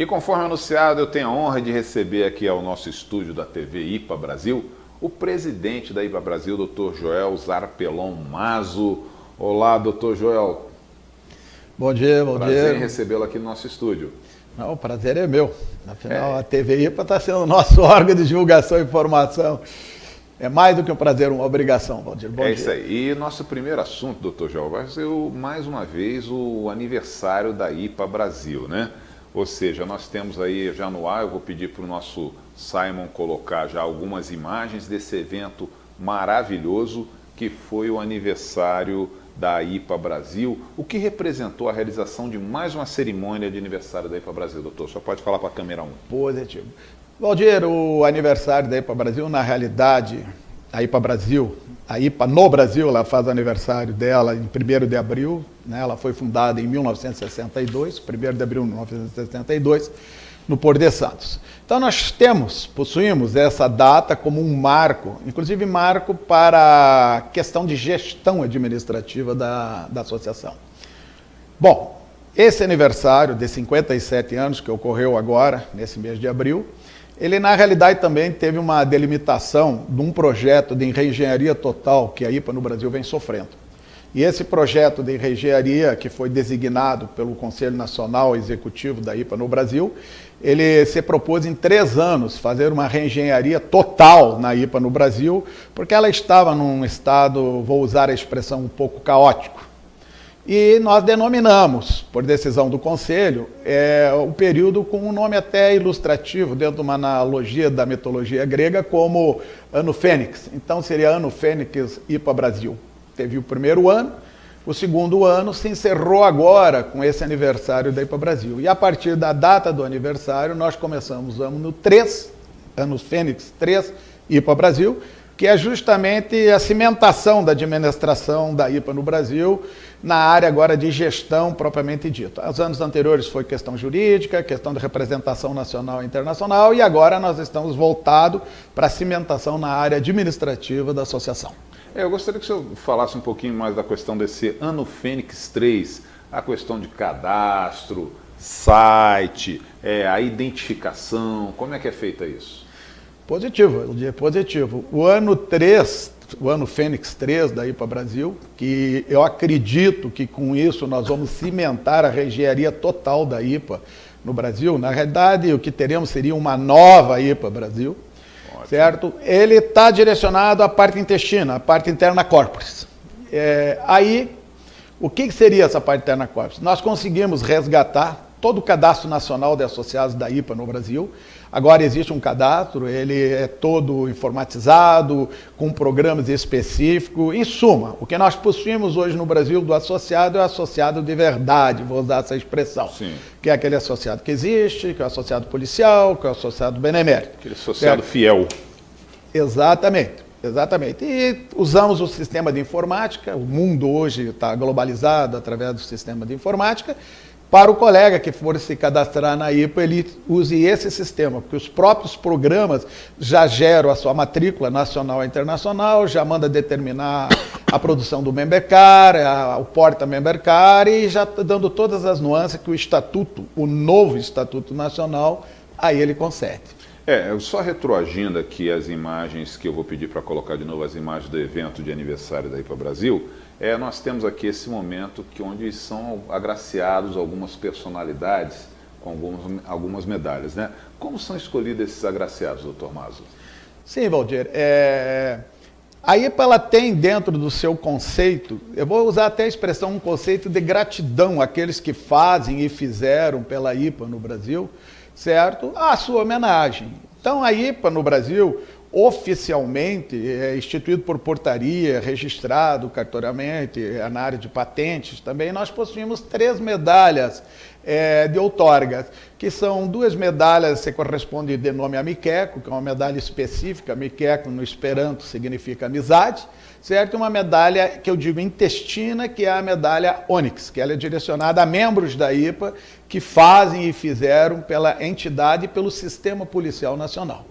conforme anunciado, eu tenho a honra de receber aqui ao nosso estúdio da TV IPA Brasil o presidente da IPA Brasil, Dr. Joel Zarpellon Mazo. Olá, Dr. Joel. Bom dia, bom dia. Prazer em recebê-lo aqui no nosso estúdio. Não, o prazer é meu. Afinal, a TV IPA está sendo o nosso órgão de divulgação e informação. É mais do que um prazer, uma obrigação, Valdir. Bom dia. Isso aí. E nosso primeiro assunto, doutor Joel, vai ser mais uma vez o aniversário da IPA Brasil, né? Ou seja, nós temos aí já no ar, eu vou pedir para o nosso Simon colocar já algumas imagens desse evento maravilhoso que foi o aniversário da IPA Brasil, o que representou a realização de mais uma cerimônia de aniversário da IPA Brasil, doutor. Só pode falar para a câmera 1. Positivo. Valdir, o aniversário da IPA Brasil, na realidade, a IPA Brasil, a IPA no Brasil, ela faz o aniversário dela em 1º de abril, né? Ela foi fundada em 1962, 1º de abril de 1962, no Porto de Santos. Então nós possuímos essa data como um marco, inclusive marco para a questão de gestão administrativa da associação. Bom, esse aniversário de 57 anos que ocorreu agora, nesse mês de abril, ele na realidade também teve uma delimitação de um projeto de reengenharia total que a IPA no Brasil vem sofrendo. E esse projeto de reengenharia, que foi designado pelo Conselho Nacional Executivo da IPA no Brasil, ele se propôs em 3 anos fazer uma reengenharia total na IPA no Brasil, porque ela estava num estado, vou usar a expressão, um pouco caótico. E nós denominamos, por decisão do Conselho, o período com um nome até ilustrativo, dentro de uma analogia da mitologia grega, como Ano Fênix. Então seria Ano Fênix IPA Brasil. Teve o primeiro ano, o segundo ano se encerrou agora com esse aniversário da IPA Brasil. E a partir da data do aniversário, nós começamos o ano 3, Ano Fênix 3, IPA Brasil, que é justamente a cimentação da administração da IPA no Brasil, na área agora de gestão propriamente dita. Os anos anteriores foi questão jurídica, questão de representação nacional e internacional, e agora nós estamos voltados para a cimentação na área administrativa da associação. Eu gostaria que o senhor falasse um pouquinho mais da questão desse Ano Fênix 3, a questão de cadastro, site, a identificação, como é que é feita isso? Positivo, positivo. O ano 3, o Ano Fênix 3 da IPA Brasil, que eu acredito que com isso nós vamos cimentar a reengenharia total da IPA no Brasil. Na realidade, o que teremos seria uma nova IPA Brasil. Ótimo. Certo? Ele está direcionado à parte intestina, à parte interna corporis. Aí, o que seria essa parte interna corporis? Nós conseguimos resgatar todo o cadastro nacional de associados da IPA no Brasil. Agora existe um cadastro, ele é todo informatizado, com programas específicos. Em suma, o que nós possuímos hoje no Brasil do associado é o associado de verdade, vou usar essa expressão. Sim. Que é aquele associado que existe, que é o associado policial, que é o associado benemérito. Aquele associado fiel. Exatamente, exatamente. E usamos o sistema de informática, o mundo hoje está globalizado através do sistema de informática. Para o colega que for se cadastrar na IPA, ele use esse sistema, porque os próprios programas já geram a sua matrícula nacional e internacional, já manda determinar a produção do member card, o porta member card, e já está dando todas as nuances que o estatuto, o novo Estatuto Nacional, aí ele concede. Só retroagindo aqui as imagens que eu vou pedir para colocar de novo, as imagens do evento de aniversário da IPA Brasil, nós temos aqui esse momento onde são agraciados algumas personalidades com algumas medalhas, né? Como são escolhidos esses agraciados, doutor Mazo? Sim, Valdir. A IPA ela tem dentro do seu conceito, eu vou usar até a expressão, um conceito de gratidão àqueles que fazem e fizeram pela IPA no Brasil, certo? A sua homenagem. Então a IPA no Brasil, oficialmente, é instituído por portaria, registrado cartoriamente, na área de patentes também, nós possuímos 3 medalhas de outorgas, que são 2 medalhas que correspondem de nome a Miqueco, que é uma medalha específica, Miqueco no Esperanto significa amizade, certo? E uma medalha que eu digo intestina, que é a medalha Ônix, que ela é direcionada a membros da IPA que fazem e fizeram pela entidade e pelo Sistema Policial Nacional.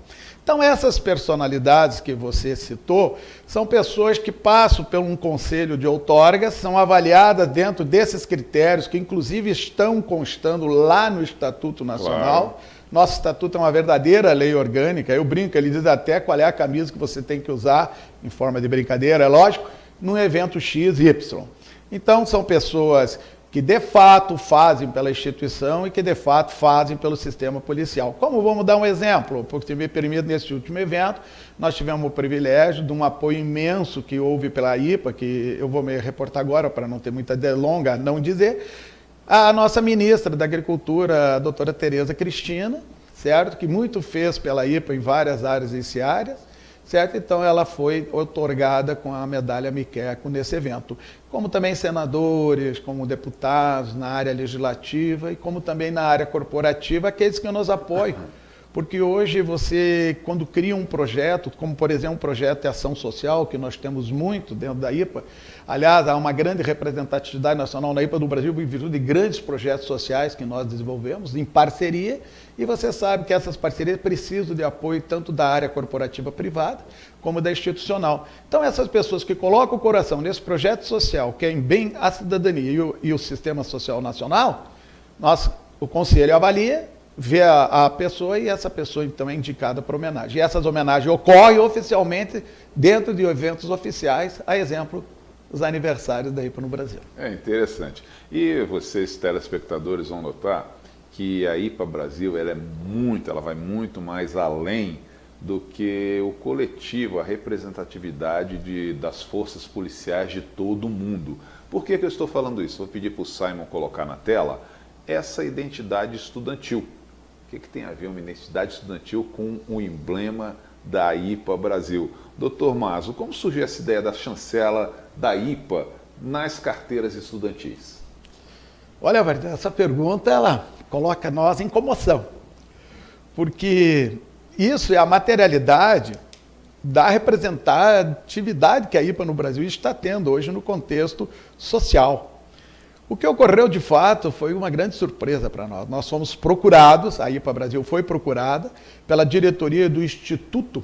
Então, essas personalidades que você citou são pessoas que passam por um conselho de outorga, são avaliadas dentro desses critérios, que inclusive estão constando lá no Estatuto Nacional. Claro. Nosso Estatuto é uma verdadeira lei orgânica. Eu brinco, ele diz até qual é a camisa que você tem que usar, em forma de brincadeira, é lógico, num evento X, Y. Então, são pessoas que de fato fazem pela instituição e que de fato fazem pelo sistema policial. Como vamos dar um exemplo, porque me permite, nesse último evento, nós tivemos o privilégio de um apoio imenso que houve pela IPA, que eu vou me reportar agora para não ter muita delonga, não dizer, a nossa ministra da Agricultura, a doutora Tereza Cristina, certo? Que muito fez pela IPA em várias áreas iniciárias, certo? Então ela foi outorgada com a medalha Miqueco nesse evento. Como também senadores, como deputados na área legislativa e como também na área corporativa, aqueles que nos apoiam. Porque hoje você, quando cria um projeto, como por exemplo um projeto de ação social, que nós temos muito dentro da IPA, aliás, há uma grande representatividade nacional na IPA do Brasil em virtude de grandes projetos sociais que nós desenvolvemos em parceria, e você sabe que essas parcerias precisam de apoio tanto da área corporativa privada, como da institucional. Então essas pessoas que colocam o coração nesse projeto social, que é em bem à cidadania e o sistema social nacional, o conselho avalia, vê a pessoa e essa pessoa então é indicada para homenagem. E essas homenagens ocorrem oficialmente dentro de eventos oficiais, a exemplo dos aniversários da IPA no Brasil. É interessante. E vocês, telespectadores, vão notar que a IPA Brasil ela vai muito mais além do que o coletivo, a representatividade das forças policiais de todo o mundo. Por que eu estou falando isso? Vou pedir para o Simon colocar na tela essa identidade estudantil. O que tem a ver uma identidade estudantil com o emblema da IPA Brasil? Doutor Maso, como surgiu essa ideia da chancela da IPA nas carteiras estudantis? Olha, essa pergunta ela coloca nós em comoção, porque isso é a materialidade da representatividade que a IPA no Brasil está tendo hoje no contexto social. O que ocorreu de fato foi uma grande surpresa para nós. Nós fomos procurados, a IPA Brasil foi procurada pela diretoria do Instituto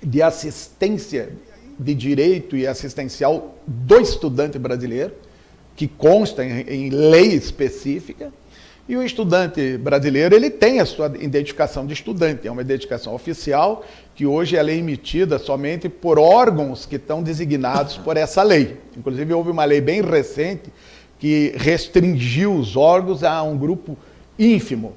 de Assistência de Direito e Assistencial do Estudante Brasileiro, que consta em lei específica, e o estudante brasileiro ele tem a sua identificação de estudante, é uma identificação oficial que hoje ela é emitida somente por órgãos que estão designados por essa lei. Inclusive houve uma lei bem recente que restringiu os órgãos a um grupo ínfimo.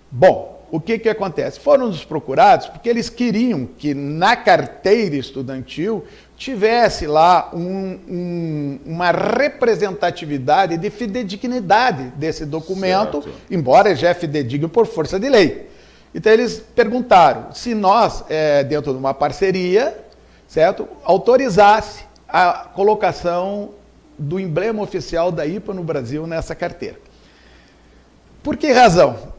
Bom, o que acontece? Foram nos procurados porque eles queriam que na carteira estudantil tivesse lá uma representatividade de fidedignidade desse documento, certo, embora já é fidedigno por força de lei. Então eles perguntaram se nós, dentro de uma parceria, certo, autorizasse a colocação do emblema oficial da IPA no Brasil nessa carteira. Por que razão?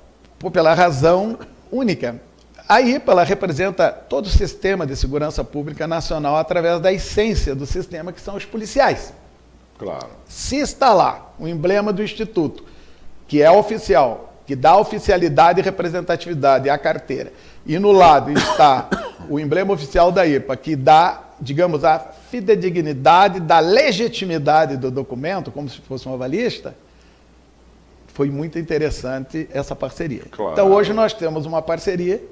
Pela razão única. A IPA ela representa todo o sistema de segurança pública nacional através da essência do sistema, que são os policiais. Claro. Se está lá o emblema do Instituto, que é oficial, que dá oficialidade e representatividade à carteira, e no lado está o emblema oficial da IPA, que dá, digamos, a fidedignidade da legitimidade do documento, como se fosse um avalista, foi muito interessante essa parceria. Claro. Então hoje nós temos uma parceria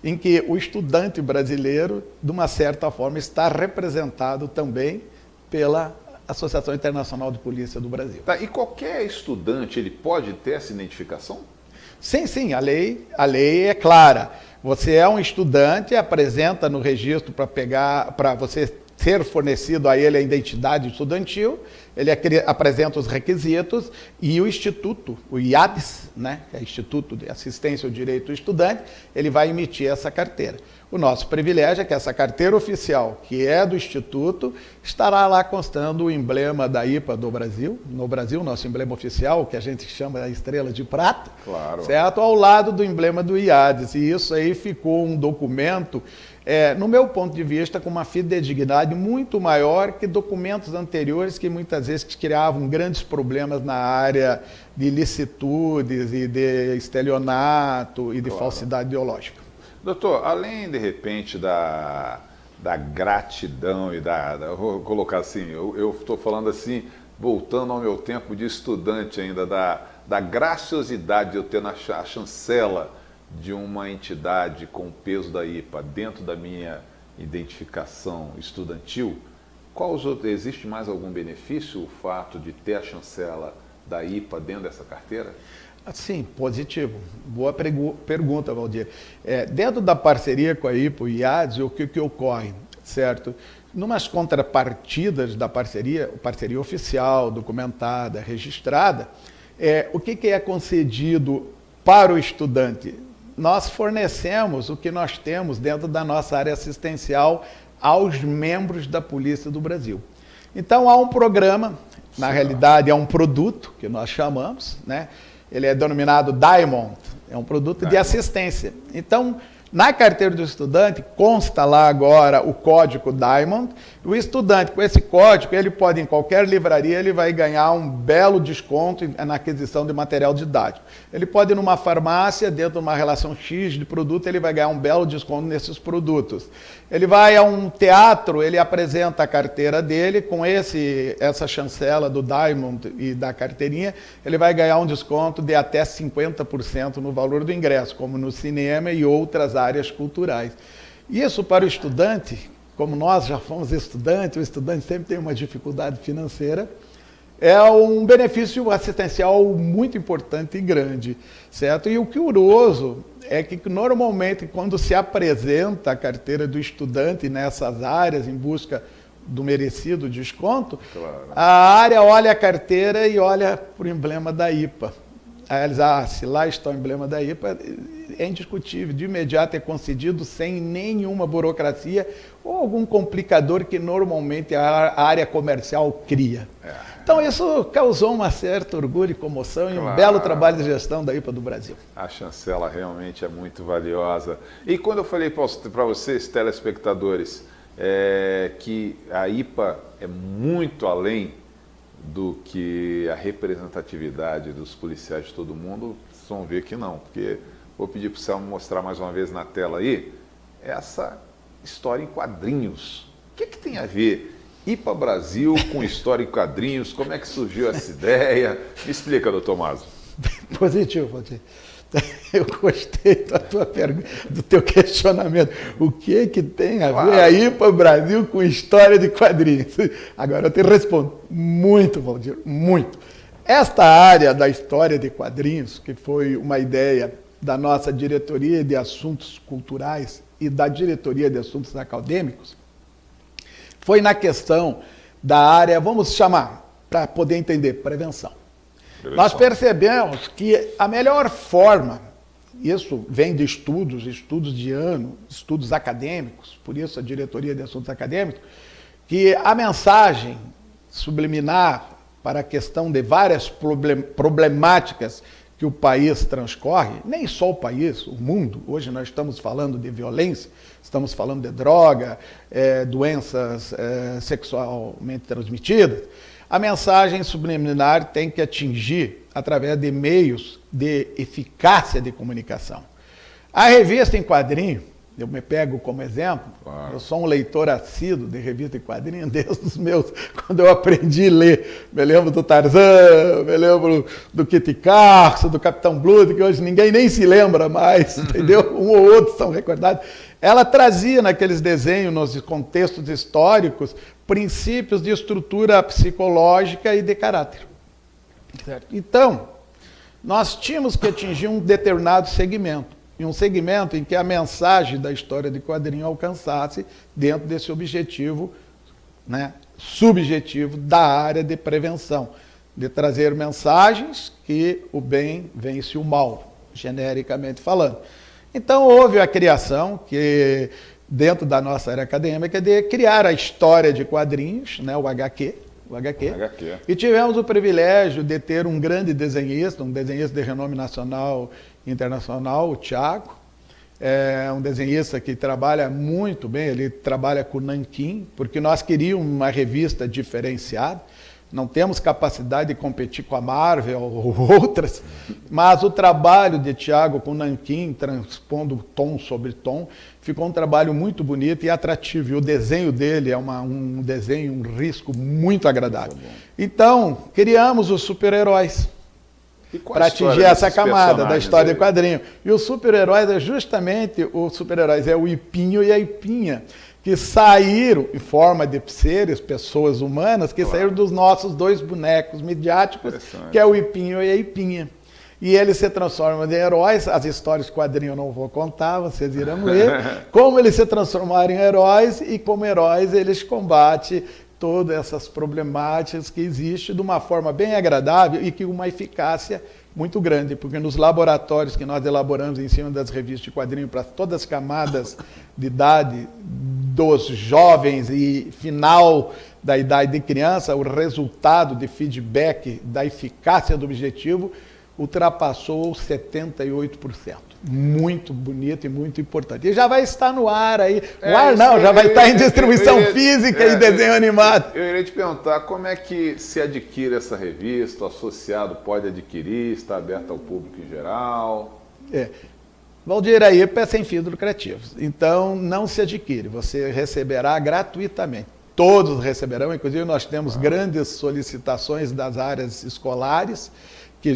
em que o estudante brasileiro, de uma certa forma, está representado também pela Associação Internacional de Polícia do Brasil. Tá, e qualquer estudante, ele pode ter essa identificação? Sim, a lei é clara. Você é um estudante, apresenta no registro para você ser fornecido a ele a identidade estudantil, ele apresenta os requisitos e o Instituto, o IADES, né, que é Instituto de Assistência ao Direito do Estudante, ele vai emitir essa carteira. O nosso privilégio é que essa carteira oficial, que é do Instituto, estará lá constando o emblema da IPA do Brasil, no Brasil, nosso emblema oficial, que a gente chama a estrela de prata, claro, certo? Ao lado do emblema do IADES. E isso aí ficou um documento, no meu ponto de vista, com uma fidedignidade muito maior que documentos anteriores que muitas vezes criavam grandes problemas na área de ilicitudes e de estelionato e de falsidade ideológica. Doutor, além de repente da gratidão e vou colocar assim, eu estou falando assim, voltando ao meu tempo de estudante ainda, da graciosidade de eu ter a chancela de uma entidade com o peso da IPA dentro da minha identificação estudantil, existe mais algum benefício o fato de ter a chancela da IPA dentro dessa carteira? Sim, positivo. Boa pergunta, Valdir. Dentro da parceria com a IPA e IADS, o que ocorre, certo? Numas contrapartidas da parceria oficial, documentada, registrada, o que é concedido para o estudante? Nós fornecemos o que nós temos dentro da nossa área assistencial aos membros da Polícia do Brasil. Então, há um programa, na realidade é um produto que nós chamamos, né? Ele é denominado Diamond, é um produto de assistência. Então, na carteira do estudante, consta lá agora o código Diamond. O estudante, com esse código, ele pode, em qualquer livraria, ele vai ganhar um belo desconto na aquisição de material didático. Ele pode ir numa farmácia, dentro de uma relação X de produto, ele vai ganhar um belo desconto nesses produtos. Ele vai a um teatro, ele apresenta a carteira dele, com essa chancela do Diamond e da carteirinha, ele vai ganhar um desconto de até 50% no valor do ingresso, como no cinema e outras áreas culturais. Isso para o estudante, como nós já fomos estudantes, o estudante sempre tem uma dificuldade financeira, é um benefício assistencial muito importante e grande, certo? E o curioso é que normalmente quando se apresenta a carteira do estudante nessas áreas em busca do merecido desconto, claro, a área olha a carteira e olha para o emblema da IPA. Aí eles, se lá está o emblema da IPA, é indiscutível, de imediato é concedido sem nenhuma burocracia ou algum complicador que normalmente a área comercial cria. Então isso causou um certo orgulho e comoção, claro, e um belo trabalho de gestão da IPA do Brasil. A chancela realmente é muito valiosa. E quando eu falei para vocês, telespectadores, que a IPA é muito além do que a representatividade dos policiais de todo mundo, vocês vão ver que não, porque vou pedir para o Selmo mostrar mais uma vez na tela aí, essa história em quadrinhos. O que tem a ver IPA Brasil com história em quadrinhos? Como é que surgiu essa ideia? Me explica, doutor Mazo. Positivo, Valdir. Eu gostei da tua pergunta, do teu questionamento. O que tem a ver a IPA Brasil com história de quadrinhos? Agora eu te respondo. Muito, Valdir, muito. Esta área da história de quadrinhos, que foi uma ideia da nossa diretoria de assuntos culturais e da diretoria de assuntos acadêmicos, foi na questão da área, vamos chamar, para poder entender, prevenção. Nós percebemos que a melhor forma, isso vem de estudos de ano, estudos acadêmicos, por isso a diretoria de assuntos acadêmicos, que a mensagem subliminar para a questão de várias problemáticas que o país transcorre, nem só o país, o mundo, hoje nós estamos falando de violência, estamos falando de droga, doenças sexualmente transmitidas, a mensagem subliminar tem que atingir através de meios de eficácia de comunicação. A revista em quadrinho, eu me pego como exemplo, claro, eu sou um leitor assíduo de revista em quadrinho desde os meus, quando eu aprendi a ler, me lembro do Tarzan, me lembro do Kit Carson, do Capitão Blood, que hoje ninguém nem se lembra mais, entendeu? Um ou outro são recordados. Ela trazia naqueles desenhos, nos contextos históricos, princípios de estrutura psicológica e de caráter. Certo? Então, nós tínhamos que atingir um determinado segmento, e um segmento em que a mensagem da história de quadrinho alcançasse dentro desse objetivo, né, subjetivo da área de prevenção, de trazer mensagens que o bem vence o mal, genericamente falando. Então, houve a criação, que dentro da nossa área acadêmica, de criar a história de quadrinhos, né, o HQ, e tivemos o privilégio de ter um grande desenhista, um desenhista de renome nacional e internacional, o Thiago, um desenhista que trabalha muito bem, ele trabalha com nanquim, porque nós queríamos uma revista diferenciada. não temos capacidade de competir com a Marvel ou outras, mas o trabalho de Thiago com Nanquim, transpondo tom sobre tom, ficou um trabalho muito bonito e atrativo. E o desenho dele é um desenho, um risco muito agradável. Então, criamos os super-heróis para atingir essa camada da história de quadrinho. E os super-heróis é justamente, os super-heróis é o Ipinho e a Ipinha, que saíram em forma de seres, pessoas humanas, que saíram dos nossos dois bonecos midiáticos, que é o Ipinho e a Ipinha. E eles se transformam em heróis, as histórias de quadrinho eu não vou contar, vocês irão ler, como eles se transformaram em heróis, e como heróis eles combatem todas essas problemáticas que existem de uma forma bem agradável e que uma eficácia muito grande, porque nos laboratórios que nós elaboramos em cima das revistas de quadrinho para todas as camadas de idade dos jovens e final da idade de criança, o resultado de feedback da eficácia do objetivo ultrapassou 78%. Muito bonito e muito importante. E já vai estar no ar aí. Já vai estar em distribuição física e desenho animado. Eu iria te perguntar como é que se adquire essa revista, o associado pode adquirir, está aberta ao público em geral? Valdir, a IPA é sem fins lucrativos, então não se adquire, você receberá gratuitamente. Todos receberão, inclusive nós temos grandes solicitações das áreas escolares, que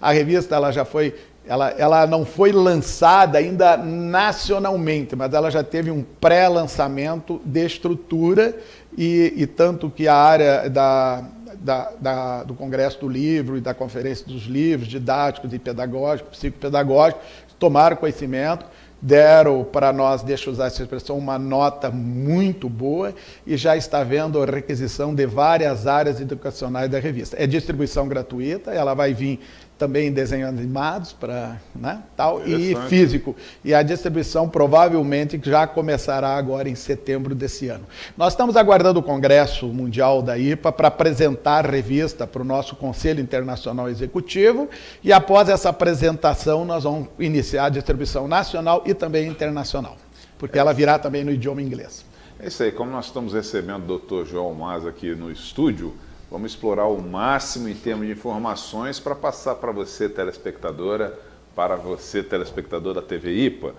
a revista ela não foi lançada ainda nacionalmente, mas ela já teve um pré-lançamento de estrutura e tanto que a área do Congresso do Livro e da Conferência dos Livros, didáticos e pedagógicos, psicopedagógicos, tomaram conhecimento, deram para nós, deixa eu usar essa expressão, uma nota muito boa e já está havendo a requisição de várias áreas educacionais da revista. É distribuição gratuita, ela vai vir também em desenhos animados tal, e físico. E a distribuição provavelmente já começará agora em setembro desse ano. Nós estamos aguardando o Congresso Mundial da IPA para apresentar a revista para o nosso Conselho Internacional Executivo e após essa apresentação nós vamos iniciar a distribuição nacional e também internacional, porque ela virá também no idioma inglês. É isso aí, como nós estamos recebendo o Dr. João Mas aqui no estúdio, vamos explorar o máximo em termos de informações para passar para você, telespectadora, para você, telespectador da TV IPA.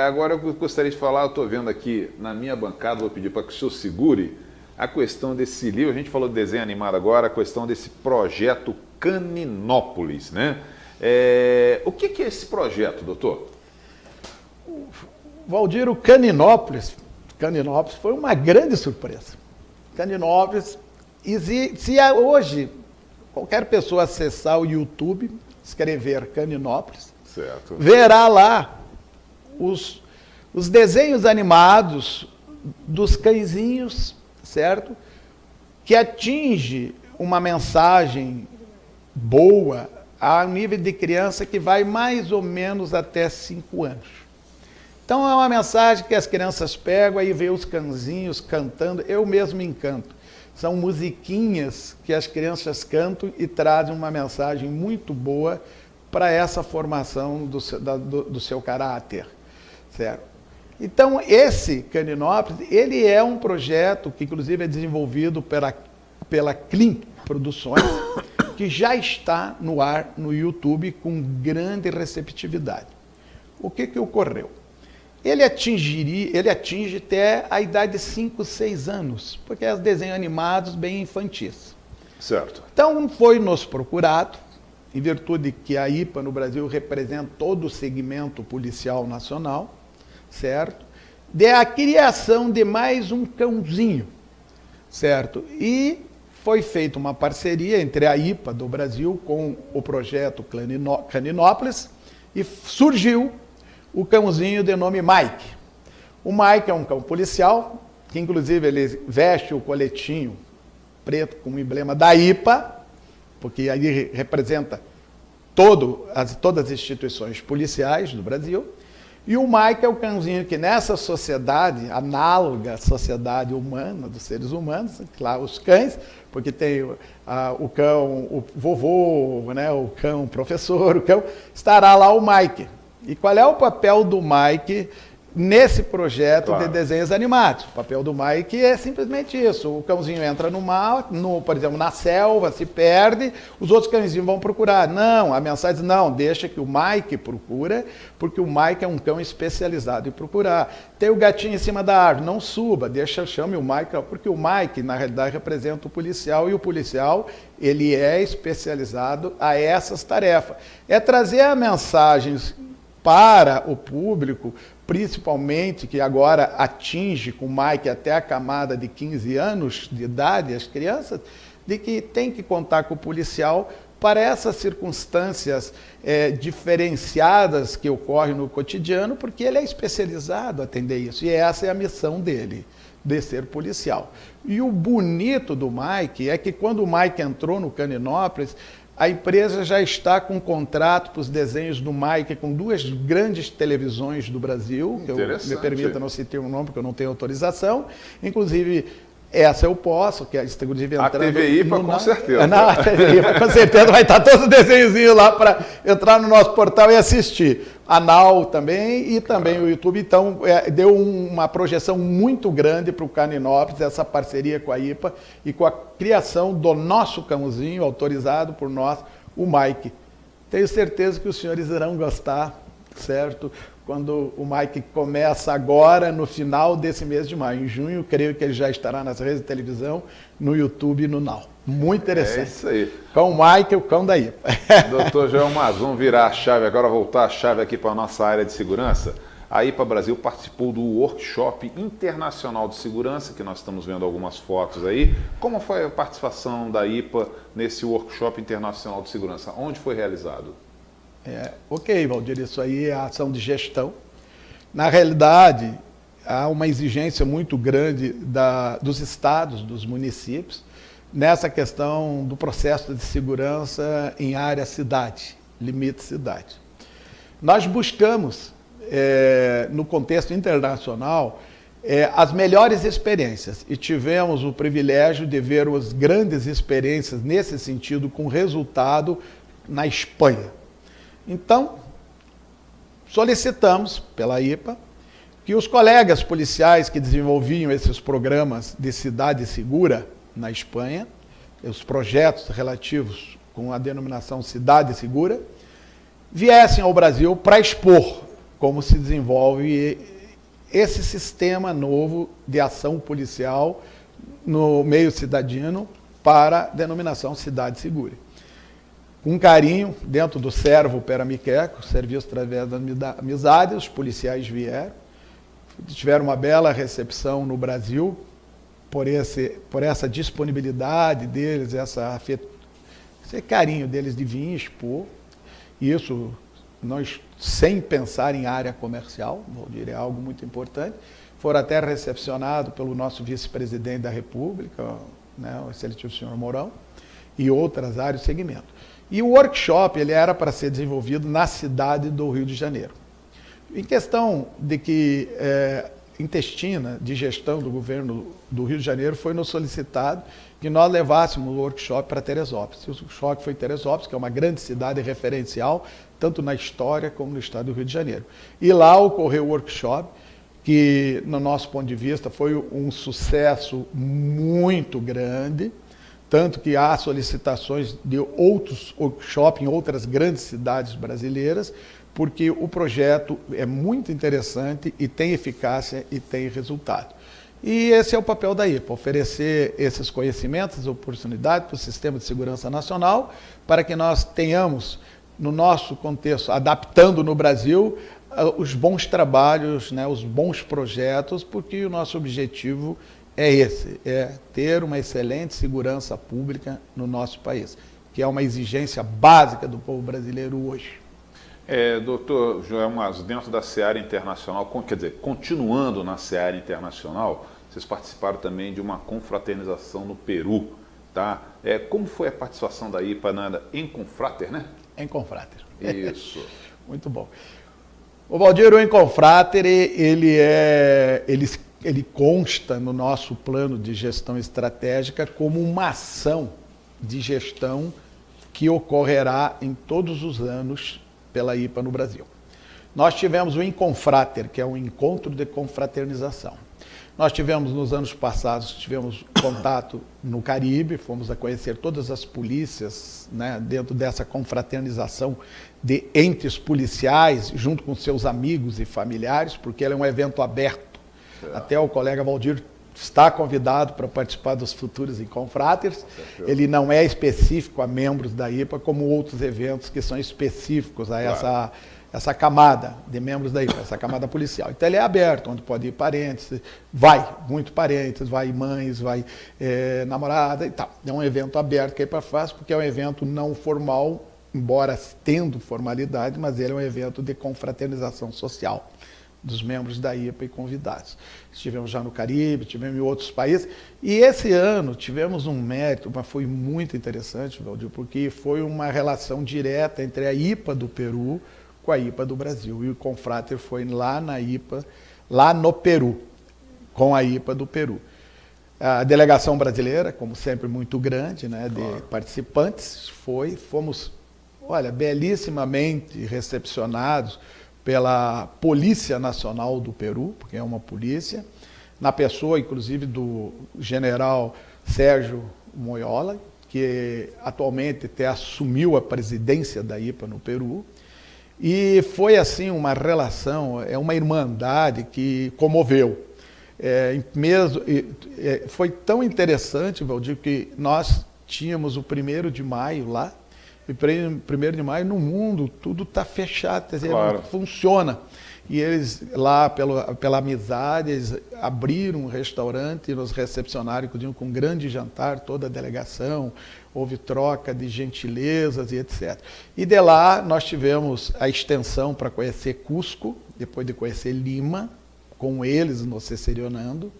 Agora eu gostaria de falar, eu estou vendo aqui na minha bancada, vou pedir para que o senhor segure a questão desse livro, a gente falou de desenho animado agora, a questão desse projeto Caninópolis, né? O que é esse projeto, doutor? Valdir, o Caninópolis foi uma grande surpresa. Caninópolis, se hoje qualquer pessoa acessar o YouTube, escrever Caninópolis, certo, verá lá os desenhos animados dos cãezinhos, certo? Que atinge uma mensagem boa a nível de criança que vai mais ou menos até 5 anos. Então é uma mensagem que as crianças pegam e vê os cãezinhos cantando, eu mesmo me encanto. São musiquinhas que as crianças cantam e trazem uma mensagem muito boa para essa formação do seu caráter, certo? Então, esse Caninópolis, ele é um projeto que, inclusive, é desenvolvido pela Klim Produções, que já está no ar no YouTube com grande receptividade. O que ocorreu? Ele atinge até a idade de 5, 6 anos, porque é desenhos animados bem infantis. Certo. Então, foi nos procurado, em virtude que a IPA no Brasil representa todo o segmento policial nacional, certo? A criação de mais um cãozinho, certo? E foi feita uma parceria entre a IPA do Brasil com o projeto Caninópolis e surgiu o cãozinho de nome Mike. O Mike é um cão policial, que inclusive ele veste o coletinho preto com o emblema da IPA, porque aí representa todas as instituições policiais do Brasil. E o Mike é o cãozinho que nessa sociedade, análoga à sociedade humana, dos seres humanos, claro, os cães, porque tem o cão, o vovô, né, o cão professor, o cão, estará lá o Mike. E qual é o papel do Mike nesse projeto Claro. de desenhos animados. O papel do Mike é simplesmente isso. O cãozinho entra no mar, por exemplo, na selva, se perde, os outros cãezinhos vão procurar. Não, a mensagem diz, não, deixa que o Mike procura, porque o Mike é um cão especializado em procurar. Tem o gatinho em cima da árvore, não suba, chame o Mike, porque o Mike, na realidade, representa o policial, e o policial, ele é especializado a essas tarefas. É trazer a mensagens para o público, principalmente que agora atinge com o Mike até a camada de 15 anos de idade, as crianças, de que tem que contar com o policial para essas circunstâncias diferenciadas que ocorrem no cotidiano, porque ele é especializado a atender isso, e essa é a missão dele, de ser policial. E o bonito do Mike é que quando o Mike entrou no Caninópolis, a empresa já está com contrato para os desenhos do Mike com 2 grandes televisões do Brasil, que me permita não citar o nome, porque eu não tenho autorização. Inclusive, essa eu posso, que é inclusive entrando... A TV IPA, com certeza. Não, a TV IPA, com certeza, vai estar todos os desenhozinhos lá para entrar no nosso portal e assistir. A NAU também e também o YouTube. Então, deu uma projeção muito grande para o Caninópolis, essa parceria com a IPA e com a criação do nosso cãozinho, autorizado por nós, o Mike. Tenho certeza que os senhores irão gostar, certo? Quando o Mike começa agora, no final desse mês de maio. Em junho, creio que ele já estará nas redes de televisão, no YouTube e no NAU. Muito interessante. É isso aí. Com o Mike, o cão da IPA. Doutor João Mas, vamos virar a chave agora, voltar a chave aqui para a nossa área de segurança. A IPA Brasil participou do Workshop Internacional de Segurança, que nós estamos vendo algumas fotos aí. Como foi a participação da IPA nesse Workshop Internacional de Segurança? Onde foi realizado? Ok, Valdir, isso aí é a ação de gestão. Na realidade, há uma exigência muito grande dos estados, dos municípios, nessa questão do processo de segurança em área cidade, limite cidade. Nós buscamos, no contexto internacional, as melhores experiências e tivemos o privilégio de ver as grandes experiências nesse sentido com resultado na Espanha. Então, solicitamos pela IPA que os colegas policiais que desenvolviam esses programas de cidade segura na Espanha, os projetos relativos com a denominação Cidade Segura, viessem ao Brasil para expor como se desenvolve esse sistema novo de ação policial no meio cidadino para a denominação Cidade Segura. Com carinho, dentro do Servo Peramiqueco, Serviço através da Amizade, os policiais vieram, tiveram uma bela recepção no Brasil, por essa disponibilidade deles, esse carinho deles de vir expor. Isso, nós, sem pensar em área comercial, vou dizer, é algo muito importante. Foram até recepcionados pelo nosso vice-presidente da República, né, o excelentíssimo senhor Mourão, e outras áreas de segmento. E o workshop ele era para ser desenvolvido na cidade do Rio de Janeiro. Em questão de que intestina de gestão do governo do Rio de Janeiro, foi nos solicitado que nós levássemos o workshop para Teresópolis. O workshop foi em Teresópolis, que é uma grande cidade referencial, tanto na história como no estado do Rio de Janeiro. E lá ocorreu o workshop, que, no nosso ponto de vista, foi um sucesso muito grande, tanto que há solicitações de outros workshops em outras grandes cidades brasileiras, porque o projeto é muito interessante e tem eficácia e tem resultado. E esse é o papel da IPA, oferecer esses conhecimentos, oportunidades para o Sistema de Segurança Nacional, para que nós tenhamos, no nosso contexto, adaptando no Brasil, os bons trabalhos, né, os bons projetos, porque o nosso objetivo é esse, é ter uma excelente segurança pública no nosso país, que é uma exigência básica do povo brasileiro hoje. Doutor João Mas, dentro da seara internacional, quer dizer, continuando na seara internacional, vocês participaram também de uma confraternização no Peru, tá? Como foi a participação da IPA na Enconfrater, né? Enconfrater. Isso. Muito bom. O Valdir, o Enconfrater, ele consta no nosso plano de gestão estratégica como uma ação de gestão que ocorrerá em todos os anos pela IPA no Brasil. Nós tivemos o Inconfrater, que é um encontro de confraternização. Nós tivemos, nos anos passados, tivemos contato no Caribe, fomos a conhecer todas as polícias, né, dentro dessa confraternização de entes policiais, junto com seus amigos e familiares, porque ele é um evento aberto. Até o colega Valdir está convidado para participar dos futuros Inconfraters. Ele não é específico a membros da IPA, como outros eventos que são específicos a essa camada de membros da IPA, essa camada policial. Então ele é aberto, onde pode ir parentes, muito parentes, vai mães, vai namorada e tal. É um evento aberto que a IPA faz, porque é um evento não formal, embora tendo formalidade, mas ele é um evento de confraternização social dos membros da IPA e convidados. Estivemos já no Caribe, estivemos em outros países, e esse ano tivemos um mérito, mas foi muito interessante, Valdir, porque foi uma relação direta entre a IPA do Peru com a IPA do Brasil, e o Confrater foi lá na IPA, lá no Peru, com a IPA do Peru. A delegação brasileira, como sempre, muito grande, né, de participantes, fomos, olha, belíssimamente recepcionados pela Polícia Nacional do Peru, porque é uma polícia, na pessoa, inclusive, do general Sérgio Moyola, que atualmente até assumiu a presidência da IPA no Peru, e foi, assim, uma relação, uma irmandade que comoveu. Foi tão interessante, Valdir, que nós tínhamos o 1º de maio lá, e 1º de maio no mundo tudo está fechado, quer dizer, não funciona. E eles lá, pela amizade, eles abriram um restaurante e nos recepcionaram, inclusive com um grande jantar, toda a delegação, houve troca de gentilezas e etc. E de lá nós tivemos a extensão para conhecer Cusco, depois de conhecer Lima, com eles nos recepcionando,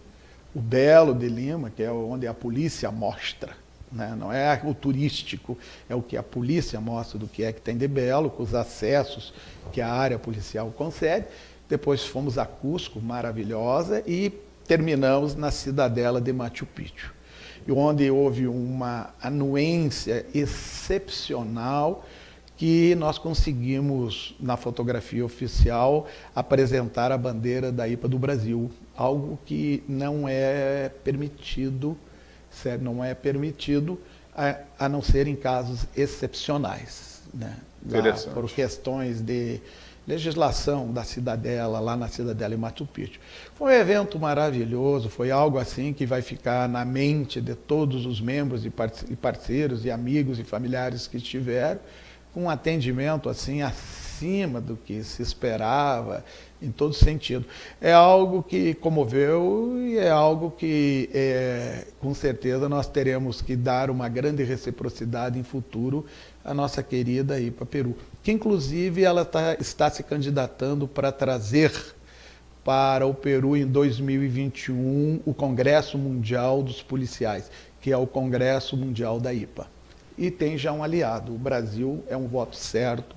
o Belo de Lima, que é onde a polícia mostra. Né? Não é o turístico, é o que a polícia mostra do que é que tem de belo, com os acessos que a área policial concede. Depois fomos a Cusco, maravilhosa, e terminamos na cidadela de Machu Picchu, onde houve uma anuência excepcional que nós conseguimos, na fotografia oficial, apresentar a bandeira da IPA do Brasil, algo que não é permitido, não é permitido, a não ser em casos excepcionais, né? Por questões de legislação da cidadela, lá na cidadela em Machu Picchu. Foi um evento maravilhoso, foi algo assim que vai ficar na mente de todos os membros e parceiros e amigos e familiares que estiveram, com um atendimento assim acima do que se esperava, em todo sentido. É algo que comoveu e é algo que, com certeza, nós teremos que dar uma grande reciprocidade em futuro à nossa querida IPA Peru, que inclusive ela está se candidatando para trazer para o Peru em 2021 o Congresso Mundial dos Policiais, que é o Congresso Mundial da IPA. E tem já um aliado, o Brasil é um voto certo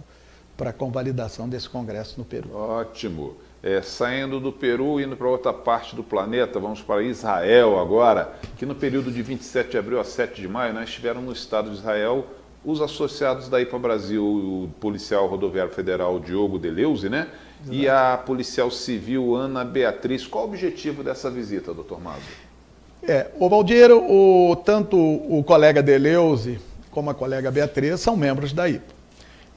para a convalidação desse congresso no Peru. Ótimo. Saindo do Peru, indo para outra parte do planeta, vamos para Israel agora, que no período de 27 de abril a 7 de maio, nós estiveram no estado de Israel os associados da IPA Brasil, o policial rodoviário federal Diogo Deleuze, né? Exato. E a policial civil Ana Beatriz. Qual o objetivo dessa visita, doutor Mazo? O Valdir, tanto o colega Deleuze como a colega Beatriz são membros da IPA.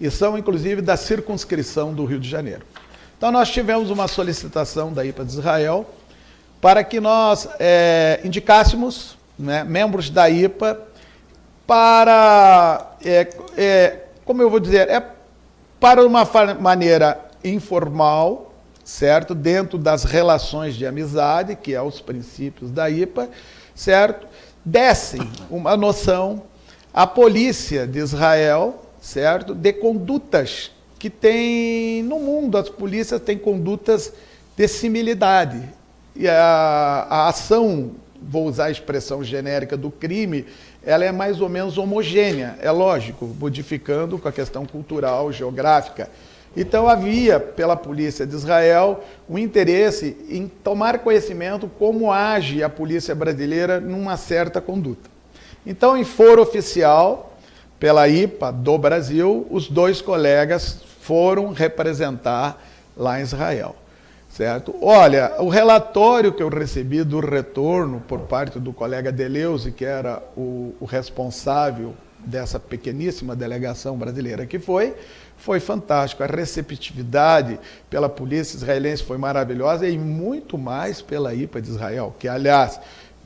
E são, inclusive, da circunscrição do Rio de Janeiro. Então, nós tivemos uma solicitação da IPA de Israel para que nós indicássemos, né, membros da IPA para, como eu vou dizer, para uma maneira informal, certo? Dentro das relações de amizade, que é os princípios da IPA, certo? Dessem uma noção à polícia de Israel, certo? De condutas que tem no mundo, as polícias têm condutas de similitude. E a ação, vou usar a expressão genérica do crime, ela é mais ou menos homogênea, é lógico, modificando com a questão cultural, geográfica. Então havia, pela polícia de Israel, um interesse em tomar conhecimento como age a polícia brasileira numa certa conduta. Então, em foro oficial, pela IPA do Brasil, os dois colegas foram representar lá em Israel. Certo? Olha, o relatório que eu recebi do retorno por parte do colega Deleuze, que era o responsável dessa pequeníssima delegação brasileira que foi fantástico. A receptividade pela polícia israelense foi maravilhosa e muito mais pela IPA de Israel, que, aliás,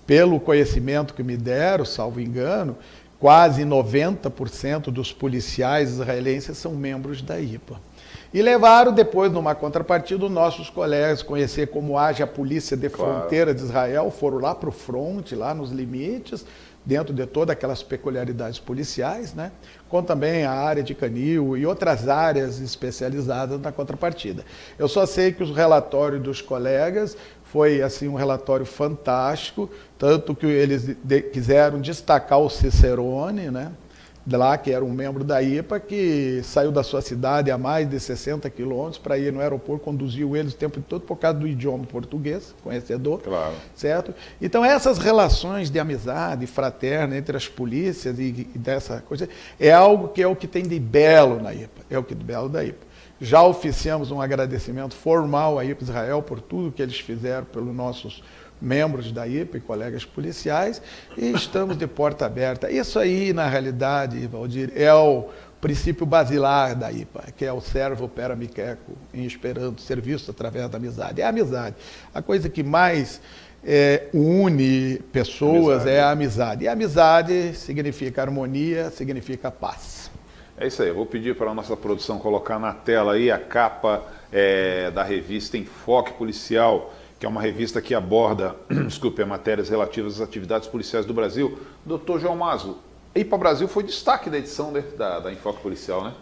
pelo conhecimento que me deram, salvo engano, quase 90% dos policiais israelenses são membros da IPA. E levaram depois, numa contrapartida, os nossos colegas conhecer como age a polícia de fronteira de Israel, foram lá para o fronte, lá nos limites, dentro de todas aquelas peculiaridades policiais, né? Com também a área de canil e outras áreas especializadas na contrapartida. Eu só sei que o relatório dos colegas foi assim um relatório fantástico, tanto que eles quiseram destacar o Cicerone, né? Lá, que era um membro da IPA, que saiu da sua cidade a mais de 60 quilômetros para ir no aeroporto, conduziu eles o tempo todo por causa do idioma português, conhecedor, claro. Certo? Então, essas relações de amizade fraterna entre as polícias e dessa coisa, é algo que é o que tem de belo na IPA, é o que de belo da IPA. Já oficiamos um agradecimento formal à IPA Israel por tudo que eles fizeram pelos nossos membros da IPA e colegas policiais, e estamos de porta aberta. Isso aí, na realidade, Valdir, é o princípio basilar da IPA, que é o servo per amiceco, em esperanto, serviço através da amizade. É a amizade. A coisa que mais une pessoas é a amizade. E a amizade significa harmonia, significa paz. É isso aí, eu vou pedir para a nossa produção colocar na tela aí a capa da revista Enfoque Policial, que é uma revista que aborda, matérias relativas às atividades policiais do Brasil. Doutor João Maso, IPA Brasil foi destaque da edição da Enfoque Policial, né?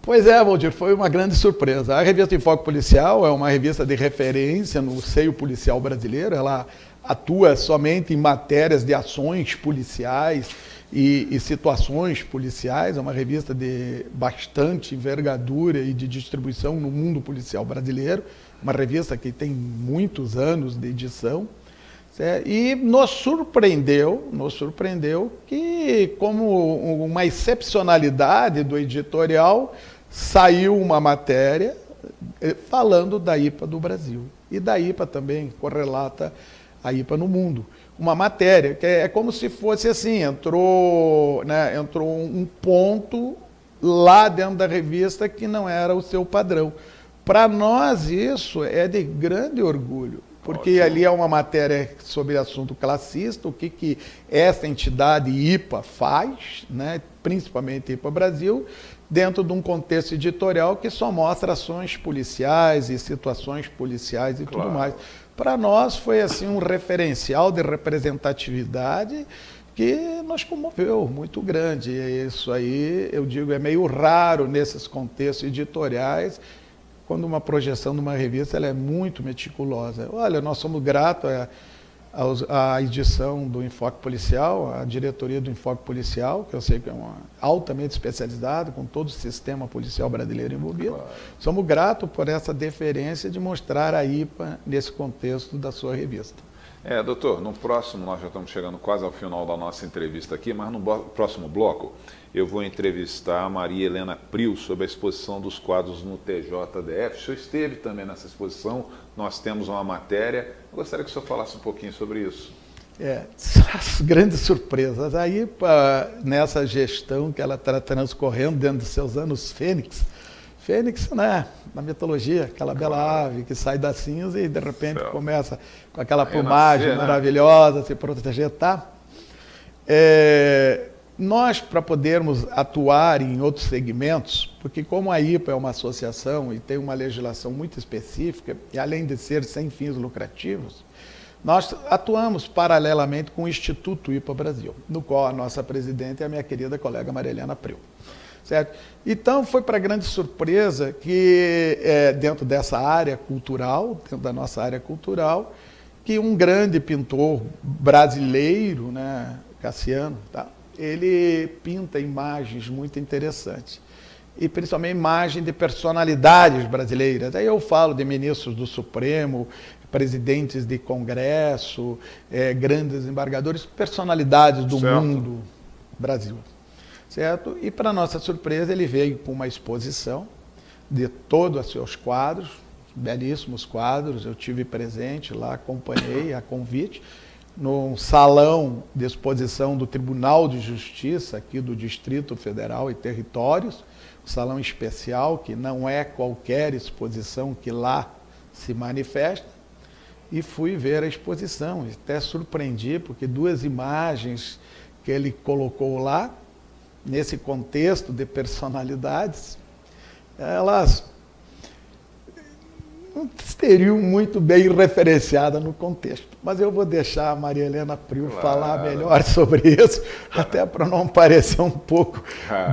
Pois é, Valdir, foi uma grande surpresa. A revista Enfoque Policial é uma revista de referência no seio policial brasileiro. Ela atua somente em matérias de ações policiais e situações policiais. É uma revista de bastante envergadura e de distribuição no mundo policial brasileiro. Uma revista que tem muitos anos de edição, certo? E nos surpreendeu que, como uma excepcionalidade do editorial, saiu uma matéria falando da IPA do Brasil. E da IPA também correlata a IPA no mundo. Uma matéria que é como se fosse assim, entrou um ponto lá dentro da revista que não era o seu padrão. Para nós isso é de grande orgulho, porque Ótimo. Ali é uma matéria sobre assunto classista, o que essa entidade IPA faz, né, principalmente IPA Brasil, dentro de um contexto editorial que só mostra ações policiais e situações policiais e tudo mais. Para nós foi assim um referencial de representatividade que nos comoveu, muito grande. E isso aí, eu digo, é meio raro nesses contextos editoriais, quando uma projeção de uma revista ela é muito meticulosa. Olha, nós somos gratos à edição do Enfoque Policial, à diretoria do Enfoque Policial, que eu sei que é altamente especializada, com todo o sistema policial brasileiro envolvido. Claro. Somos gratos por essa deferência de mostrar a IPA nesse contexto da sua revista. Doutor, no próximo, nós já estamos chegando quase ao final da nossa entrevista aqui, mas no próximo bloco eu vou entrevistar a Maria Helena Priu sobre a exposição dos quadros no TJDF. O senhor esteve também nessa exposição, nós temos uma matéria. Eu gostaria que o senhor falasse um pouquinho sobre isso. As grandes surpresas. A IPA, nessa gestão que ela está transcorrendo dentro dos seus anos Fênix, né, na mitologia, aquela bela ave que sai da cinza e de repente começa com aquela plumagem maravilhosa, se proteger, tá? Nós, para podermos atuar em outros segmentos, porque como a IPA é uma associação e tem uma legislação muito específica, e além de ser sem fins lucrativos, nós atuamos paralelamente com o Instituto IPA Brasil, no qual a nossa presidente é a minha querida colega Maria Helena Priu. Certo? Então, foi para grande surpresa que, dentro dessa área cultural, dentro da nossa área cultural, que um grande pintor brasileiro, né, Cassiano, tá? Ele pinta imagens muito interessantes. E principalmente imagem de personalidades brasileiras. Aí eu falo de ministros do Supremo, presidentes de Congresso, grandes embargadores, personalidades do mundo Brasil. Certo? E, para nossa surpresa, ele veio com uma exposição de todos os seus quadros, belíssimos quadros. Eu tive presente lá, acompanhei a convite, no salão de exposição do Tribunal de Justiça aqui do Distrito Federal e Territórios, um salão especial que não é qualquer exposição que lá se manifesta, e fui ver a exposição. Até surpreendi, porque duas imagens que ele colocou lá, nesse contexto de personalidades, elas não estariam muito bem referenciadas no contexto. Mas eu vou deixar a Maria Helena Prio falar melhor sobre isso, até para não parecer um pouco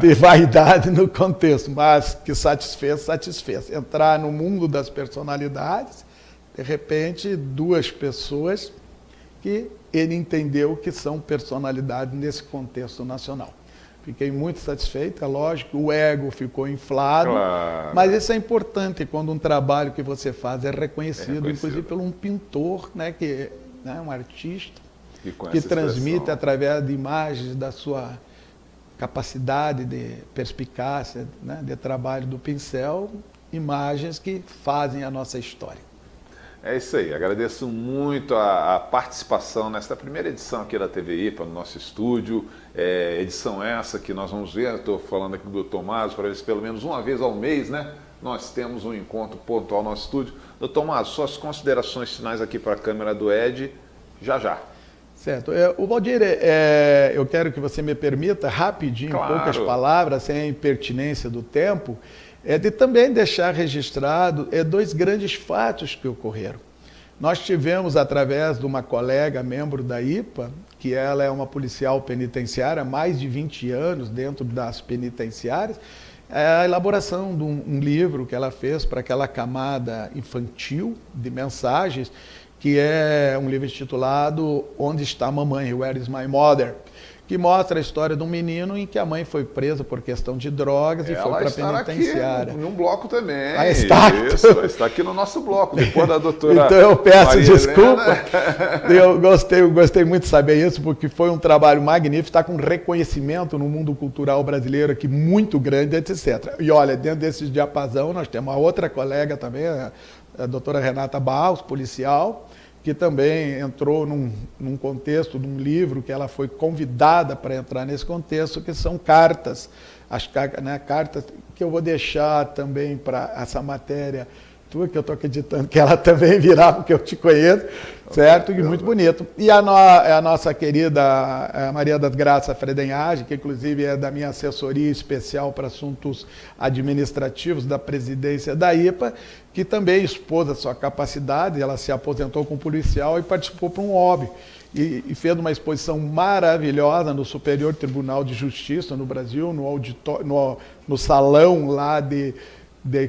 de vaidade no contexto, mas que satisfez. Entrar no mundo das personalidades, de repente, duas pessoas que ele entendeu que são personalidades nesse contexto nacional. Fiquei muito satisfeito, é lógico, o ego ficou inflado, mas isso é importante quando um trabalho que você faz é reconhecido. Inclusive por um pintor, né, um artista, que transmite através de imagens da sua capacidade de perspicácia, né, de trabalho do pincel, imagens que fazem a nossa história. É isso aí, agradeço muito a participação nesta primeira edição aqui da TV IPA, no nosso estúdio, edição essa que nós vamos ver, estou falando aqui do Dr. Maso, para ver se pelo menos uma vez ao mês, né, nós temos um encontro pontual no nosso estúdio. Dr. Maso, suas considerações finais aqui para a câmera do Ed, já. Certo. O Valdir, eu quero que você me permita, rapidinho, em poucas palavras, sem a impertinência do tempo, de também deixar registrado dois grandes fatos que ocorreram. Nós tivemos, através de uma colega, membro da IPA, que ela é uma policial penitenciária há mais de 20 anos dentro das penitenciárias, a elaboração de um livro que ela fez para aquela camada infantil de mensagens, que é um livro intitulado Onde Está a Mamãe? Where is My Mother? Que mostra a história de um menino em que a mãe foi presa por questão de drogas e foi para a penitenciária. Aqui num bloco também. Isso, está aqui no nosso bloco, depois da doutora Então eu peço Maria desculpa. Helena. Eu gostei muito de saber isso, porque foi um trabalho magnífico, está com reconhecimento no mundo cultural brasileiro aqui muito grande, etc. E olha, dentro desse diapasão nós temos uma outra colega também, a doutora Renata Barros, policial, que também entrou num contexto de um livro que ela foi convidada para entrar nesse contexto, que são cartas, cartas que eu vou deixar também para essa matéria tua, que eu estou acreditando que ela também virá, porque eu te conheço, certo? E muito bonito. E a nossa querida Maria das Graças Fredenhage, que inclusive é da minha assessoria especial para assuntos administrativos da presidência da IPA, que também expôs a sua capacidade, ela se aposentou como policial e participou para um hobby. E fez uma exposição maravilhosa no Superior Tribunal de Justiça no Brasil, no salão lá de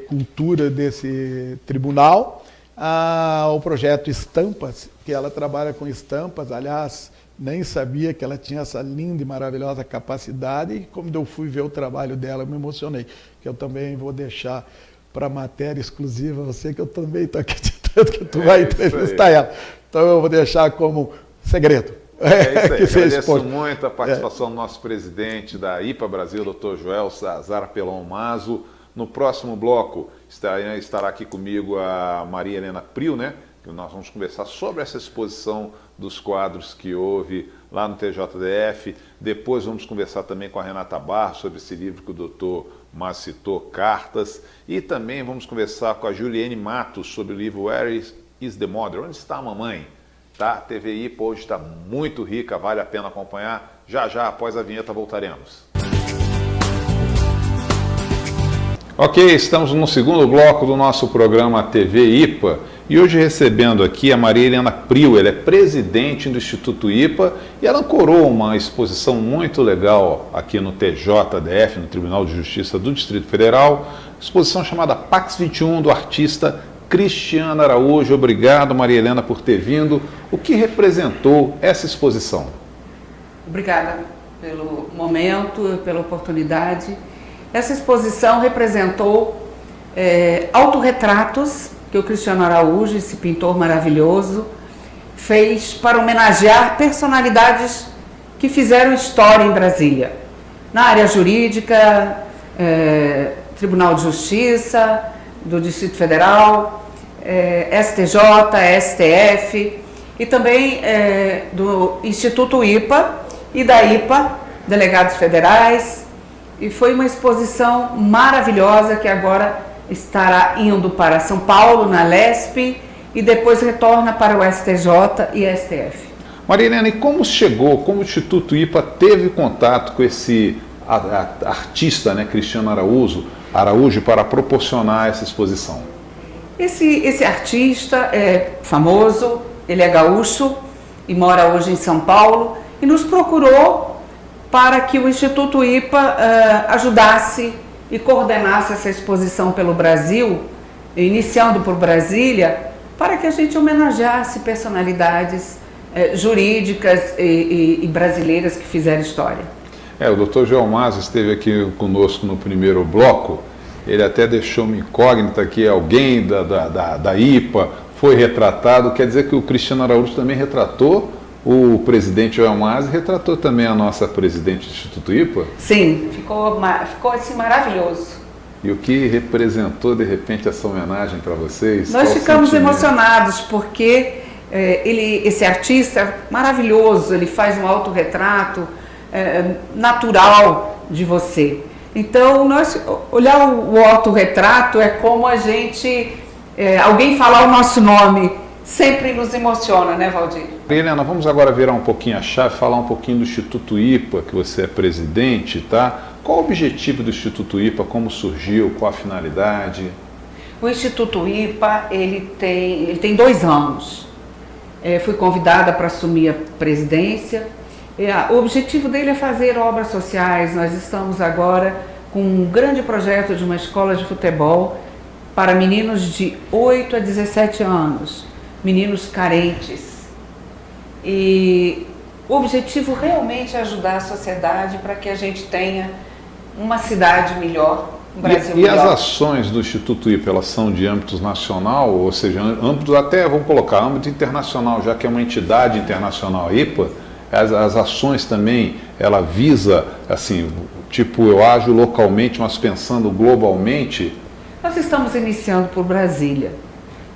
cultura desse tribunal, o projeto Estampas, que ela trabalha com estampas. Aliás, nem sabia que ela tinha essa linda e maravilhosa capacidade, e como eu fui ver o trabalho dela, eu me emocionei, que eu também vou deixar para matéria exclusiva, você, que eu também estou acreditando que tu vai entrevistar ela. Então eu vou deixar como segredo. É isso aí, agradeço muito a participação do nosso presidente da IPA Brasil, Dr. Joel Cesar Pelon Maso. No próximo bloco estará aqui comigo a Maria Helena Prio, né? Que nós vamos conversar sobre essa exposição dos quadros que houve lá no TJDF. Depois vamos conversar também com a Renata Barros sobre esse livro que o doutor Mas citou, Cartas. E também vamos conversar com a Juliane Matos sobre o livro Where is the Mother? Onde está a mamãe? Tá? A TV IPA hoje está muito rica, vale a pena acompanhar. Já, após a vinheta, voltaremos. Ok, estamos no segundo bloco do nosso programa TV IPA e hoje recebendo aqui a Maria Helena Prio. Ela é presidente do Instituto IPA e ela ancorou uma exposição muito legal aqui no TJDF, no Tribunal de Justiça do Distrito Federal, exposição chamada Pax 21, do artista Cristiano Araújo. Obrigado, Maria Helena, por ter vindo. O que representou essa exposição? Obrigada pelo momento, pela oportunidade. Essa exposição representou autorretratos que o Cristiano Araújo, esse pintor maravilhoso, fez para homenagear personalidades que fizeram história em Brasília, na área jurídica, Tribunal de Justiça do Distrito Federal, STJ, STF e também do Instituto IPA e da IPA, Delegados Federais. E foi uma exposição maravilhosa que agora estará indo para São Paulo, na LESP, e depois retorna para o STJ e STF. Maria Helena, e como o Instituto IPA teve contato com esse artista, né, Cristiano Araújo, para proporcionar essa exposição? Esse artista é famoso, ele é gaúcho e mora hoje em São Paulo e nos procurou para que o Instituto IPA ajudasse e coordenasse essa exposição pelo Brasil, iniciando por Brasília, para que a gente homenageasse personalidades jurídicas e brasileiras que fizeram história. O doutor João Mas esteve aqui conosco no primeiro bloco, ele até deixou uma incógnita que alguém da IPA foi retratado, quer dizer que o Cristiano Araújo também retratou o presidente João Mas e retratou também a nossa presidente do Instituto IPA? Sim, ficou assim maravilhoso. E o que representou de repente essa homenagem para vocês? Nós ficamos emocionados porque esse artista é maravilhoso, ele faz um autorretrato natural de você. Então, olhar o autorretrato é como a gente, alguém falar o nosso nome, sempre nos emociona, né, Valdir? Helena, vamos agora virar um pouquinho a chave, falar um pouquinho do Instituto IPA, que você é presidente, tá? Qual o objetivo do Instituto IPA, como surgiu, qual a finalidade? O Instituto IPA, ele tem 2 anos. Fui convidada para assumir a presidência. O objetivo dele é fazer obras sociais. Nós estamos agora com um grande projeto de uma escola de futebol para meninos de 8 a 17 anos, meninos carentes. E o objetivo realmente é ajudar a sociedade para que a gente tenha uma cidade melhor, um Brasil melhor. E as ações do Instituto IPA, elas são de âmbito nacional, ou seja, âmbito até, vamos colocar, âmbito internacional, já que é uma entidade internacional IPA, as ações também, ela visa, assim, tipo, eu ajo localmente, mas pensando globalmente? Nós estamos iniciando por Brasília,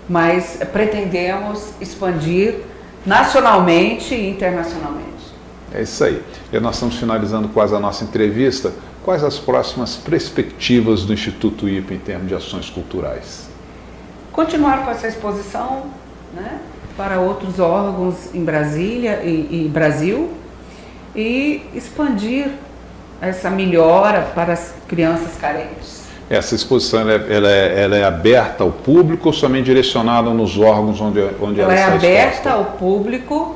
mas pretendemos expandir nacionalmente e internacionalmente. É isso aí. E nós estamos finalizando quase a nossa entrevista. Quais as próximas perspectivas do Instituto IPA em termos de ações culturais? Continuar com essa exposição, né, para outros órgãos em Brasília e Brasil e expandir essa melhora para as crianças carentes. Essa exposição ela é aberta ao público ou somente direcionada nos órgãos onde ela está exposta? É aberta ao público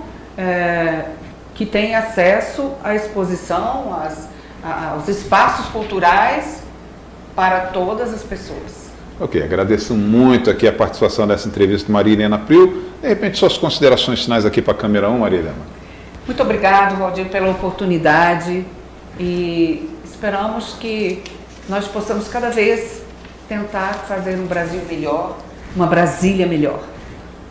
que tem acesso à exposição, aos espaços culturais para todas as pessoas. Ok, agradeço muito aqui a participação dessa entrevista de Maria Helena Priu. De repente, suas considerações finais aqui para a câmera 1, Maria Helena. Muito obrigado, Valdir, pela oportunidade e esperamos que nós possamos cada vez tentar fazer um Brasil melhor, uma Brasília melhor.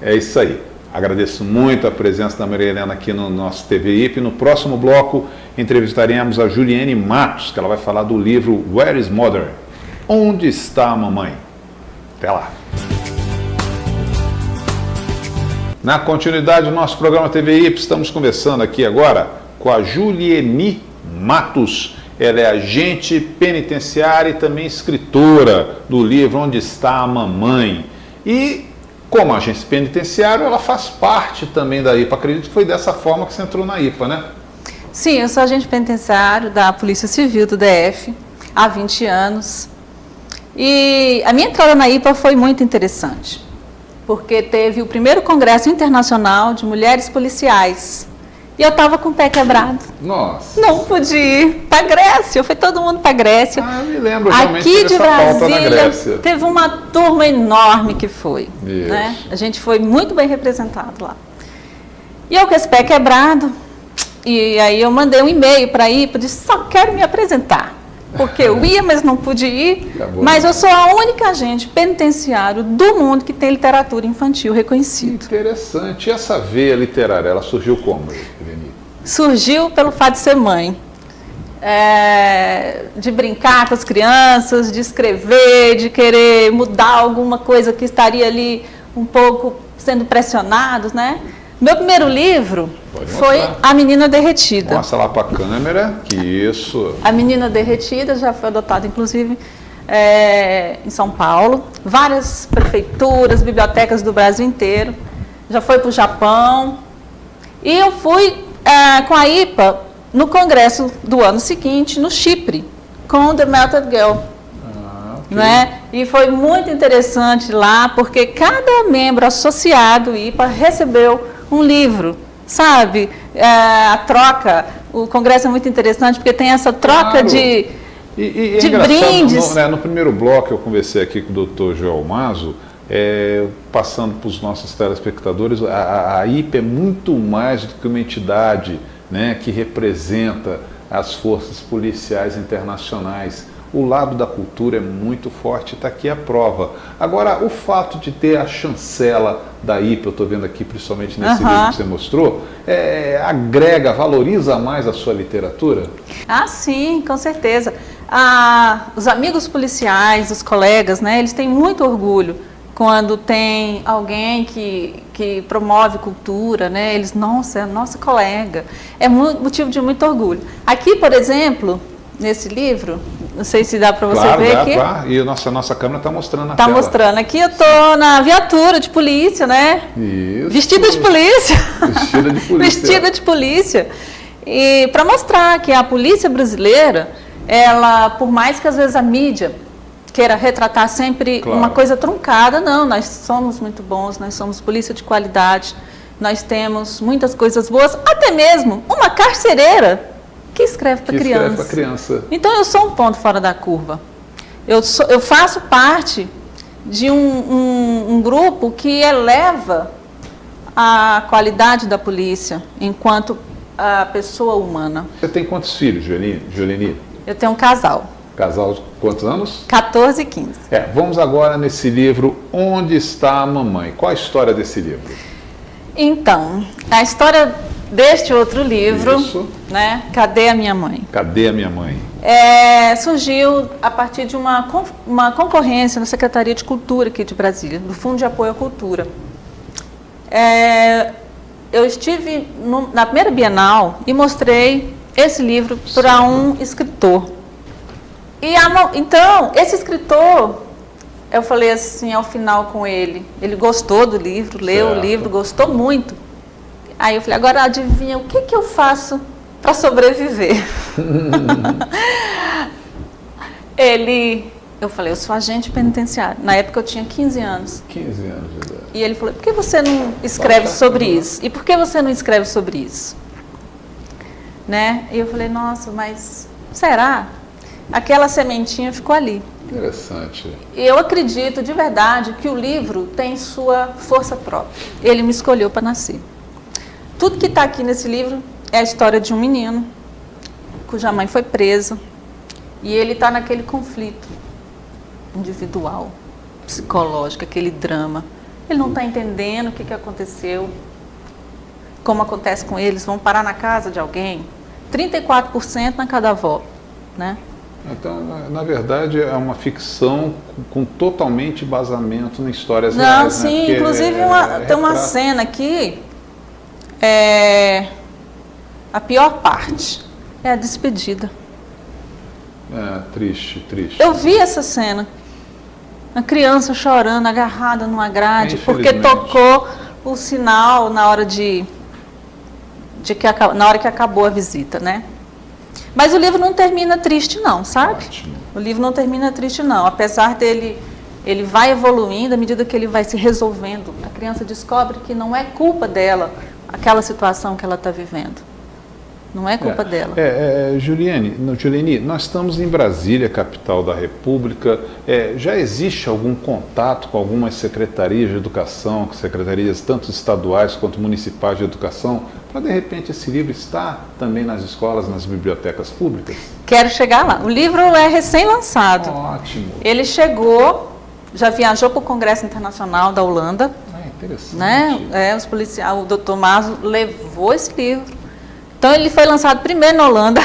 É isso aí. Agradeço muito a presença da Maria Helena aqui no nosso TV IPA. No próximo bloco, entrevistaremos a Juliane Matos, que ela vai falar do livro Where is Mother? Onde está a mamãe? Até lá. Na continuidade do nosso programa TV IPA, estamos conversando aqui agora com a Juliane Matos. Ela é agente penitenciária e também escritora do livro Onde está a Mamãe. E, como agente penitenciário, ela faz parte também da IPA. Acredito que foi dessa forma que você entrou na IPA, né? Sim, eu sou agente penitenciário da Polícia Civil do DF há 20 anos. E a minha entrada na IPA foi muito interessante, porque teve o primeiro Congresso Internacional de Mulheres Policiais. E eu estava com o pé quebrado. Nossa! Não pude ir para a Grécia, foi todo mundo para a Grécia. Ah, eu me lembro, realmente aqui teve de essa pauta na Brasília, Grécia. teve uma turma enorme que foi. Isso. Né? A gente foi muito bem representado lá. E eu com esse pé quebrado, e aí eu mandei um e-mail para a IPA, disse, só quero me apresentar. Porque eu ia, mas não pude ir. Acabou, mas eu sou a única agente penitenciário do mundo que tem literatura infantil reconhecida. Interessante. E essa veia literária, ela surgiu como, Helene? Surgiu pelo fato de ser mãe. de brincar com as crianças, de escrever, de querer mudar alguma coisa que estaria ali um pouco sendo pressionados, né? Meu primeiro livro foi A Menina Derretida. Mostra lá para a câmera, que isso. A Menina Derretida já foi adotada, inclusive, em São Paulo. Várias prefeituras, bibliotecas do Brasil inteiro. Já foi para o Japão. E eu fui com a IPA no congresso do ano seguinte, no Chipre, com The Melted Girl. Okay. Né? E foi muito interessante lá, porque cada membro associado IPA recebeu um livro, sabe? A troca, o congresso é muito interessante, porque tem essa troca Claro. de E brindes. No primeiro bloco eu conversei aqui com o Dr. Joel Maso, passando para os nossos telespectadores, a IPA é muito mais do que uma entidade, né, que representa as forças policiais internacionais. O lado da cultura é muito forte, está aqui a prova. Agora, o fato de ter a chancela da IPA, eu estou vendo aqui principalmente nesse livro que você mostrou, agrega, valoriza mais a sua literatura? Ah, sim, com certeza. Os amigos policiais, os colegas, né, eles têm muito orgulho quando tem alguém que promove cultura, né? Eles, nossa, é nossa colega. É motivo de muito orgulho. Aqui, por exemplo, nesse livro, não sei se dá para você ver aqui. Claro. E a nossa câmera está mostrando na tela. Está mostrando. Aqui eu estou na viatura de polícia, né? Isso. Vestida de polícia. Vestida de polícia. Vestida de polícia. E para mostrar que a polícia brasileira, ela, por mais que às vezes a mídia queira retratar sempre uma coisa truncada, não, nós somos muito bons, nós somos polícia de qualidade, nós temos muitas coisas boas, até mesmo uma carcereira que escreve para criança. Então eu sou um ponto fora da curva. Eu faço parte de um grupo que eleva a qualidade da polícia enquanto a pessoa humana. Você tem quantos filhos, Julieni? Eu tenho um casal. Casal de quantos anos? 14 e 15. Vamos agora nesse livro, Onde Está a Mamãe? Qual a história desse livro? Então, a história deste outro livro, né? Cadê a Minha Mãe? Cadê a Minha Mãe? Surgiu a partir de uma concorrência na Secretaria de Cultura aqui de Brasília, do Fundo de Apoio à Cultura. Eu estive na primeira Bienal e mostrei esse livro para um escritor. Então, esse escritor, eu falei assim ao final com ele, ele gostou do livro, leu o livro, gostou muito. Aí eu falei, agora adivinha, o que eu faço para sobreviver? Eu falei, eu sou agente penitenciário. Na época eu tinha 15 anos. 15 anos de idade. E ele falou, por que você não escreve sobre isso? E por que você não escreve sobre isso? Né? E eu falei, nossa, mas será? Aquela sementinha ficou ali. Interessante. E eu acredito de verdade que o livro tem sua força própria. Ele me escolheu para nascer. Tudo que está aqui nesse livro é a história de um menino cuja mãe foi presa e ele está naquele conflito individual, psicológico, aquele drama. Ele não está entendendo o que aconteceu, como acontece com eles, vão parar na casa de alguém. 34% na cada avó, né? Então, na verdade, é uma ficção com totalmente basamento em histórias reais. Não, sim, né? inclusive tem uma cena aqui, a pior parte é a despedida. Triste. Eu vi essa cena, a criança chorando, agarrada numa grade, porque tocou o sinal na hora na hora que acabou a visita, né? Mas o livro não termina triste não, sabe? Ótimo. O livro não termina triste não, apesar dele, ele vai evoluindo à medida que ele vai se resolvendo. A criança descobre que não é culpa dela aquela situação que ela está vivendo. Não é culpa dela. Julieni, nós estamos em Brasília, capital da República. Já existe algum contato com algumas secretarias de educação, secretarias tanto estaduais quanto municipais de educação, para de repente esse livro estar também nas escolas, nas bibliotecas públicas? Quero chegar lá. O livro é recém-lançado. Ótimo. Ele chegou, já viajou para o Congresso Internacional da Holanda. Interessante. Né? Os policiais, o Dr. Maso levou esse livro. Então ele foi lançado primeiro na Holanda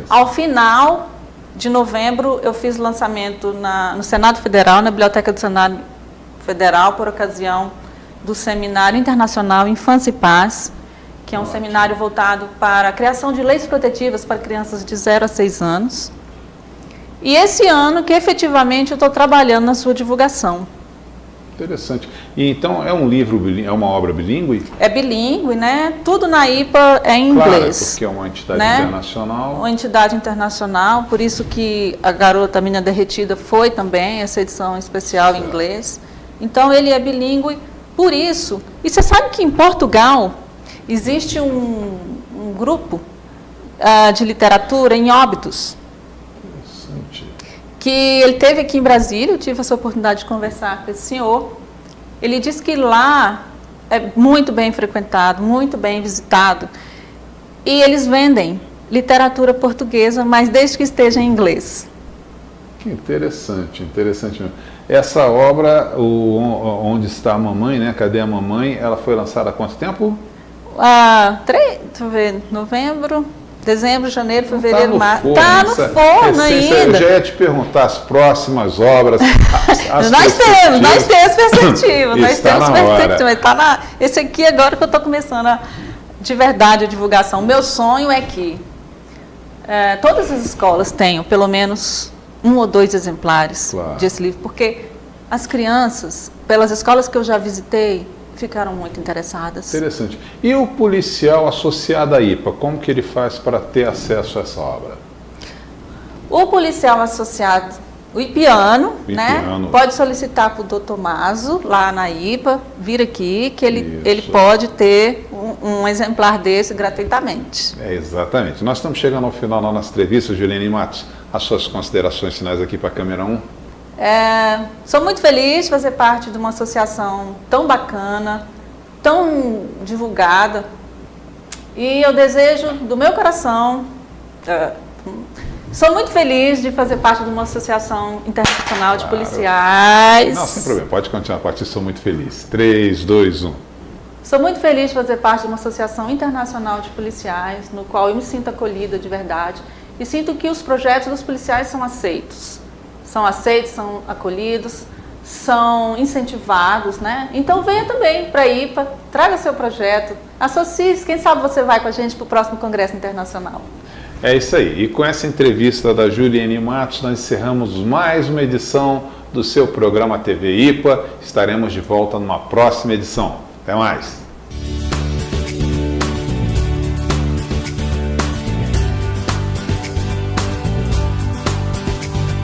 Ao final de novembro, eu fiz o lançamento no Senado Federal, na Biblioteca do Senado Federal, por ocasião do Seminário Internacional Infância e Paz, que é um seminário voltado para a criação de leis protetivas para crianças de 0 a 6 anos. E esse ano que efetivamente eu estou trabalhando na sua divulgação. Interessante. E então é um livro, é uma obra bilíngue? É bilíngue, né? Tudo na IPA é em Claro, inglês. porque é uma entidade né? internacional. Uma entidade internacional, por isso que a Garota Menina Derretida foi também, essa edição especial em inglês. Então ele é bilíngue, por isso. E você sabe que em Portugal existe um grupo de literatura em Óbidos, que ele teve aqui em Brasília, eu tive essa oportunidade de conversar com esse senhor. Ele disse que lá é muito bem frequentado, muito bem visitado, e eles vendem literatura portuguesa, mas desde que esteja em inglês. Que interessante, interessante mesmo. Essa obra, Onde Está a Mamãe, né? Cadê a Mamãe? Ela foi lançada há quanto tempo? Deixa eu ver, novembro, dezembro, janeiro, fevereiro, março. Está no forno ainda. Eu já ia te perguntar as próximas obras. Nós temos perspectiva. Nós Está temos na perspectiva. Esse aqui agora que eu estou começando de verdade a divulgação. Meu sonho é que todas as escolas tenham pelo menos 1 ou 2 exemplares desse livro, porque as crianças, pelas escolas que eu já visitei, ficaram muito interessadas. Interessante. E o policial associado à IPA, como que ele faz para ter acesso a essa obra? O policial associado, o ipiano, né, pode solicitar para o Dr. Maso, lá na IPA, vir aqui, que ele pode ter um exemplar desse gratuitamente. Exatamente. Nós estamos chegando ao final da nossa entrevista, Juliane Matos. As suas considerações finais aqui para a câmera 1. Sou muito feliz de fazer parte de uma associação tão bacana, tão divulgada, e eu desejo do meu coração, sou muito feliz de fazer parte de uma associação internacional de policiais. Não, sem problema, pode continuar, Pati, sou muito feliz. 3, 2, 1. Sou muito feliz de fazer parte de uma associação internacional de policiais, no qual eu me sinto acolhida de verdade, e sinto que os projetos dos policiais são aceitos. São acolhidos, são incentivados, né? Então venha também para a IPA, traga seu projeto, associe-se, quem sabe você vai com a gente para o próximo Congresso Internacional. É isso aí. E com essa entrevista da Juliane Matos, nós encerramos mais uma edição do seu programa TV IPA. Estaremos de volta numa próxima edição. Até mais!